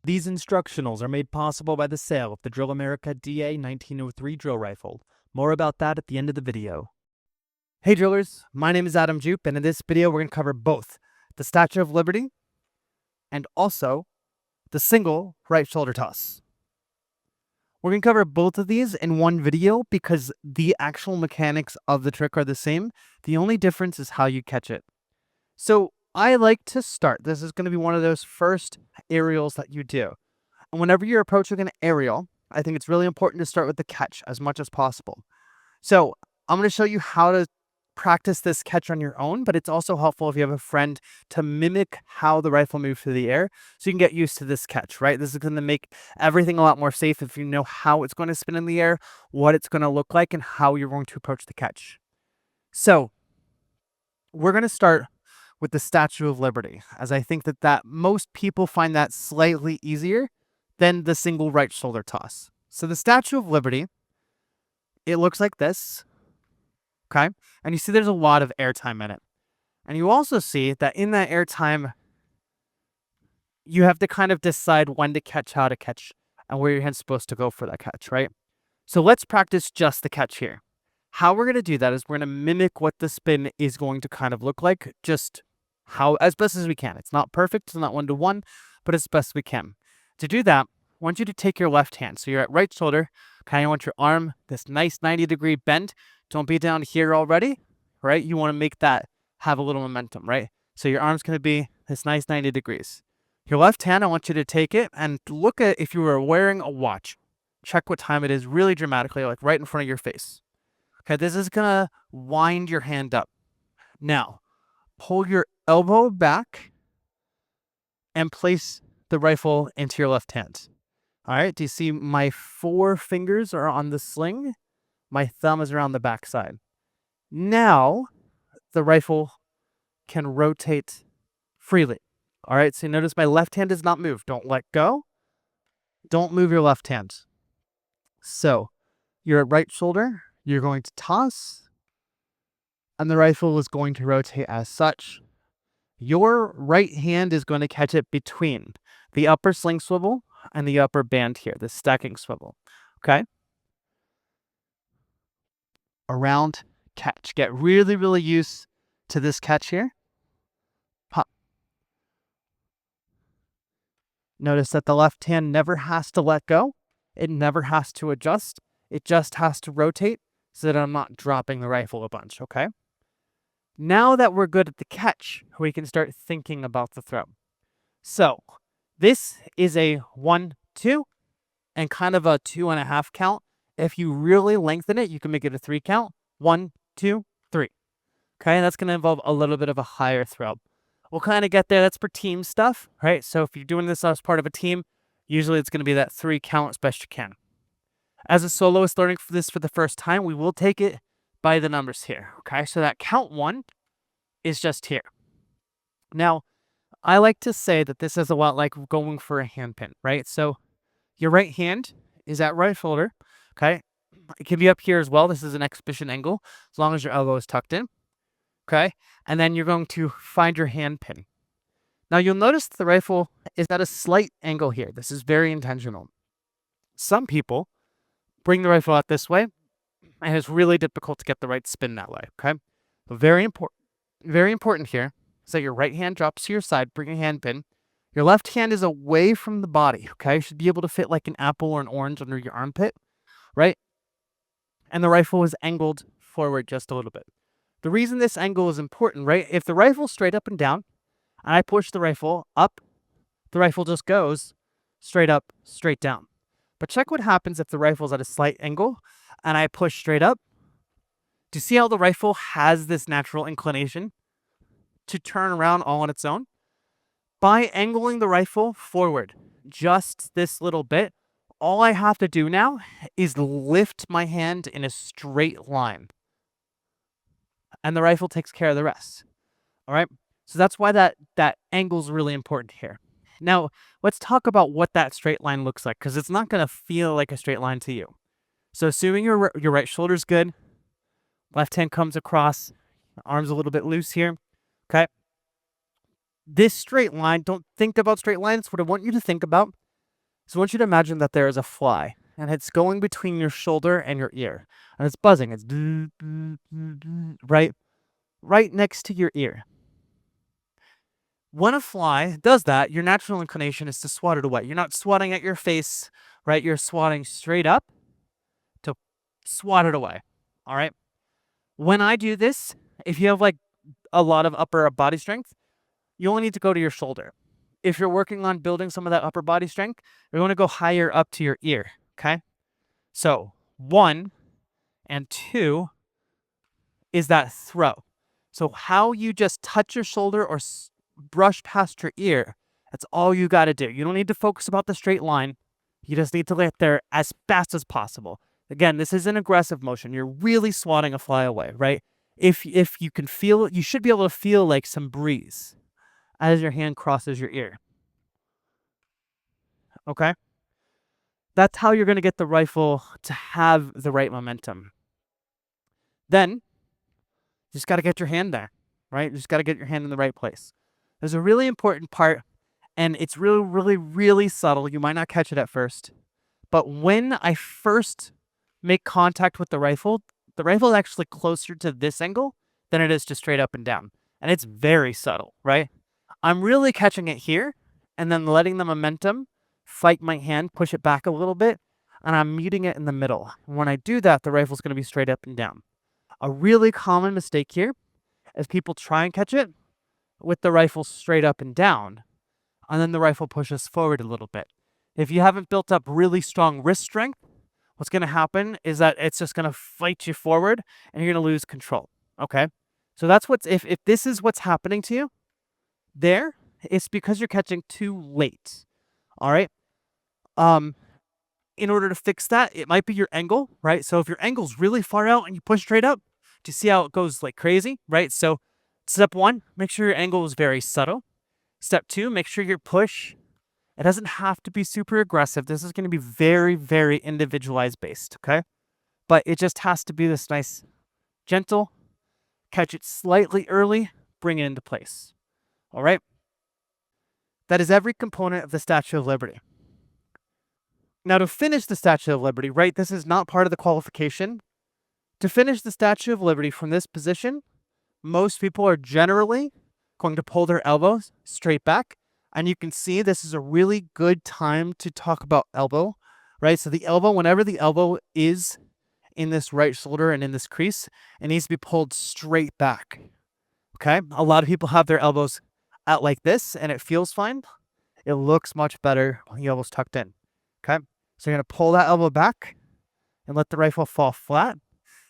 These instructionals are made possible by the sale of the Drill America DA 1903 drill rifle. More about that at the end of the video. Hey drillers, my name is Adam Jupe, and in this video we're going to cover both the Statue of Liberty and also the single right shoulder toss. We're going to cover both of these in one video because the actual mechanics of the trick are the same. The only difference is how you catch it. So I like to start. This is going to be one of those first aerials that you do. And whenever you're approaching an aerial, I think it's really important to start with the catch as much as possible. So I'm going to show you how to practice this catch on your own, but it's also helpful if you have a friend to mimic how the rifle moves through the air so you can get used to this catch, right? This is going to make everything a lot more safe if you know how it's going to spin in the air, what it's going to look like, and how you're going to approach the catch. So we're going to start with the Statue of Liberty, as I think that most people find that slightly easier than the single right shoulder toss. So the Statue of Liberty, it looks like this. Okay, and you see there's a lot of airtime in it. And you also see that in that airtime, you have to kind of decide when to catch, how to catch, and where your hand's supposed to go for that catch, right? So let's practice just the catch here. How we're going to do that is we're going to mimic what the spin is going to kind of look like, just as best as we can. It's not perfect, it's not one-to-one, but as best we can. To do that, I want you to take your left hand. So you're at right shoulder, kind of want your arm, this nice 90-degree bend. Don't be down here already, right? You want to make that have a little momentum, right? So your arm's going to be this nice 90 degrees. Your left hand, I want you to take it and look at if you were wearing a watch. Check what time it is really dramatically, like right in front of your face. Okay, this is going to wind your hand up. Now, pull your elbow back and place the rifle into your left hand. All right, do you see my 4 fingers are on the sling? My thumb is around the backside. Now, the rifle can rotate freely. All right, so notice my left hand does not move. Don't let go. Don't move your left hand. So, you're at right shoulder. You're going to toss, and the rifle is going to rotate as such. Your right hand is going to catch it between the upper sling swivel and the upper band here, the stacking swivel. Okay? Around, catch. Get really, really used to this catch here. Pop. Notice that the left hand never has to let go. It never has to adjust. It just has to rotate so that I'm not dropping the rifle a bunch, okay? Now that we're good at the catch, we can start thinking about the throw. So this is a 1, 2, and kind of a 2.5 count. If you really lengthen it, you can make it a 3 count. 1, 2, 3. Okay, that's going to involve a little bit of a higher throw. We'll kind of get there. That's for team stuff, right? So if you're doing this as part of a team, usually it's going to be that 3 count as best you can. As a soloist learning this for the first time, we will take it by the numbers here. Okay, so that count 1 is just here. Now, I like to say that this is a lot like going for a hand pin, right? So your right hand is at right shoulder. Okay, it can be up here as well. This is an exhibition angle, as long as your elbow is tucked in. Okay, and then you're going to find your hand pin. Now you'll notice the rifle is at a slight angle here. This is very intentional. Some people bring the rifle out this way, and it's really difficult to get the right spin that way. Okay, but very important here is that your right hand drops to your side, bring a hand pin. Your left hand is away from the body. Okay, you should be able to fit like an apple or an orange under your armpit. Right? And the rifle is angled forward just a little bit. The reason this angle is important, right? If the rifle's straight up and down, and I push the rifle up, the rifle just goes straight up, straight down. But check what happens if the rifle's at a slight angle, and I push straight up. Do you see how the rifle has this natural inclination to turn around all on its own? By angling the rifle forward just this little bit, all I have to do now is lift my hand in a straight line. And the rifle takes care of the rest. All right? So that's why that angle is really important here. Now, let's talk about what that straight line looks like, because it's not going to feel like a straight line to you. So assuming your right shoulder's good, left hand comes across, arm's a little bit loose here. Okay? This straight line, don't think about straight lines. What I want you to think about So I want you to imagine that there is a fly, and it's going between your shoulder and your ear, and it's buzzing. It's right next to your ear. When a fly does that, your natural inclination is to swat it away. You're not swatting at your face, right? You're swatting straight up to swat it away. All right. When I do this, if you have like a lot of upper body strength, you only need to go to your shoulder. If you're working on building some of that upper body strength, you're going to go higher up to your ear. Okay. So 1 and 2 is that throw. So how you just touch your shoulder or brush past your ear, that's all you got to do. You don't need to focus about the straight line. You just need to get there as fast as possible. Again, this is an aggressive motion. You're really swatting a fly away, right? If you can feel it, you should be able to feel like some breeze as your hand crosses your ear. Okay? That's how you're going to get the rifle to have the right momentum. Then, you just got to get your hand there, right? You just got to get your hand in the right place. There's a really important part, and it's really, really, really subtle. You might not catch it at first. But when I first make contact with the rifle is actually closer to this angle than it is to straight up and down. And it's very subtle, right? I'm really catching it here and then letting the momentum fight my hand, push it back a little bit, and I'm meeting it in the middle. When I do that, the rifle's going to be straight up and down. A really common mistake here is people try and catch it with the rifle straight up and down, and then the rifle pushes forward a little bit. If you haven't built up really strong wrist strength, what's going to happen is that it's just going to fight you forward and you're going to lose control. Okay? So that's if this is what's happening to you there, it's because you're catching too late. All right? In order to fix that, it might be your angle, right? So if your angle's really far out and you push straight up, do you see how it goes like crazy, right? So step 1, make sure your angle is very subtle. Step 2, make sure your push, it doesn't have to be super aggressive. This is going to be very, very individualized based, okay? But it just has to be this nice, gentle, catch it slightly early, bring it into place. All right? That is every component of the Statue of Liberty. Now, to finish the Statue of Liberty, right, this is not part of the qualification. To finish the Statue of Liberty from this position, most people are generally going to pull their elbows straight back. And you can see this is a really good time to talk about elbow, right? So the elbow, whenever the elbow is in this right shoulder and in this crease, it needs to be pulled straight back, okay? A lot of people have their elbows out like this, and it feels fine. It looks much better when the elbow's tucked in, okay? So you're going to pull that elbow back and let the rifle fall flat.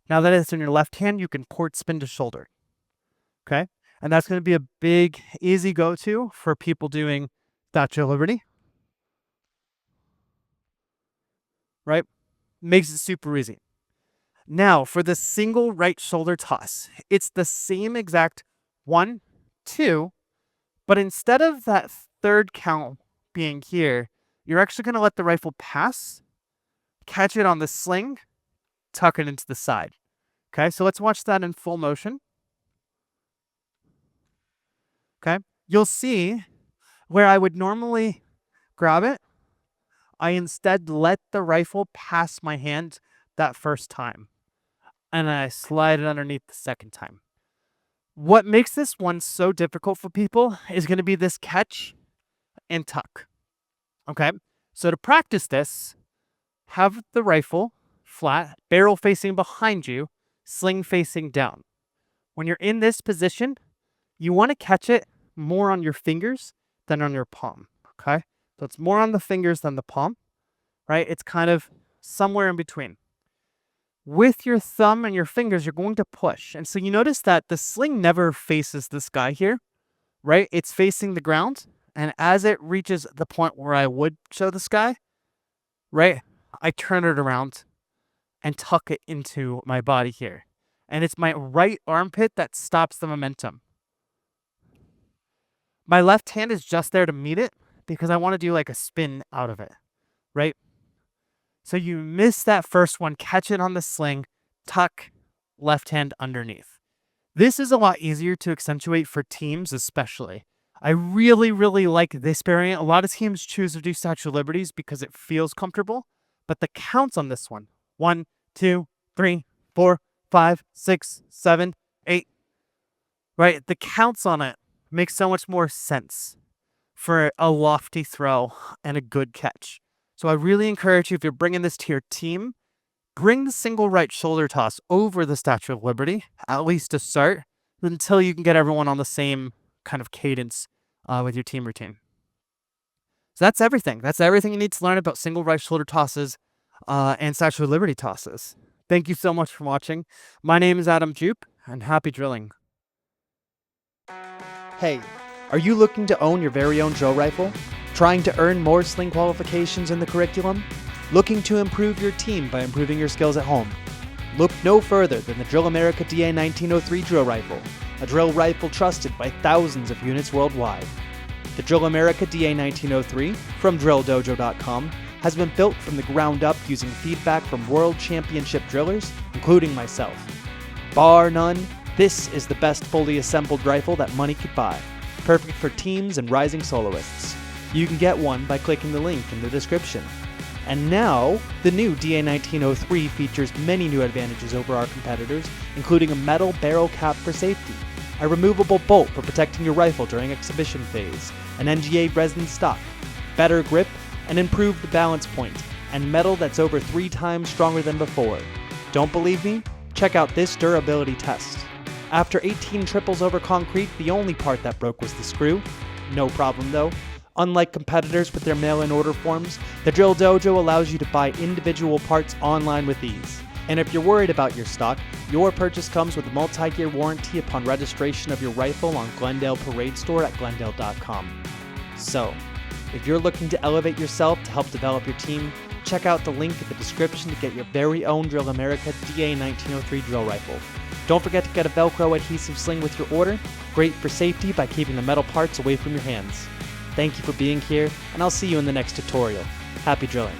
Now that it's in your left hand, you can port spin to shoulder, okay? And that's going to be a big, easy go-to for people doing Statue of Liberty, right? Makes it super easy. Now, for the single right shoulder toss, it's the same exact 1, 2, but instead of that third count being here, you're actually going to let the rifle pass, catch it on the sling, tuck it into the side. Okay, so let's watch that in full motion. Okay, you'll see where I would normally grab it, I instead let the rifle pass my hand that first time, and I slide it underneath the second time. What makes this one so difficult for people is going to be this catch and tuck. Okay, so to practice this, have the rifle flat, barrel facing behind you, sling facing down. When you're in this position, you want to catch it more on your fingers than on your palm, okay? So it's more on the fingers than the palm, right? It's kind of somewhere in between. With your thumb and your fingers, you're going to push. And so you notice that the sling never faces this guy here, right? It's facing the ground. And as it reaches the point where I would show this guy, right, I turn it around and tuck it into my body here. And it's my right armpit that stops the momentum. My left hand is just there to meet it because I want to do like a spin out of it, right? So you miss that first one, catch it on the sling, tuck, left hand underneath. This is a lot easier to accentuate for teams especially. I really, really like this variant. A lot of teams choose to do Statue of Liberties because it feels comfortable, but the counts on this one, 1, 2, 3, 4, 5, 6, 7, 8, right? The counts on it make so much more sense for a lofty throw and a good catch. So I really encourage you, if you're bringing this to your team, bring the single right shoulder toss over the Statue of Liberty, at least to start, until you can get everyone on the same kind of cadence with your team routine. So that's everything. That's everything you need to learn about single right shoulder tosses and Statue of Liberty tosses. Thank you so much for watching. My name is Adam Jupe, and happy drilling. Hey, are you looking to own your very own drill rifle? Trying to earn more Sling qualifications in the curriculum? Looking to improve your team by improving your skills at home? Look no further than the Drill America DA 1903 drill rifle, a drill rifle trusted by thousands of units worldwide. The Drill America DA 1903 from DrillDojo.com has been built from the ground up using feedback from world championship drillers, including myself. Bar none, this is the best fully assembled rifle that money could buy, perfect for teams and rising soloists. You can get one by clicking the link in the description. And now, the new DA 1903 features many new advantages over our competitors, including a metal barrel cap for safety, a removable bolt for protecting your rifle during exhibition phase, an NGA resin stock, better grip, an improved balance point, and metal that's over 3 times stronger than before. Don't believe me? Check out this durability test. After 18 triples over concrete, the only part that broke was the screw. No problem though. Unlike competitors with their mail-in order forms, the Drill Dojo allows you to buy individual parts online with ease. And if you're worried about your stock, your purchase comes with a multi-year warranty upon registration of your rifle on Glendale Parade Store at glendale.com. So, if you're looking to elevate yourself to help develop your team, check out the link in the description to get your very own Drill America DA 1903 drill rifle. Don't forget to get a Velcro adhesive sling with your order, great for safety by keeping the metal parts away from your hands. Thank you for being here, and I'll see you in the next tutorial. Happy drilling.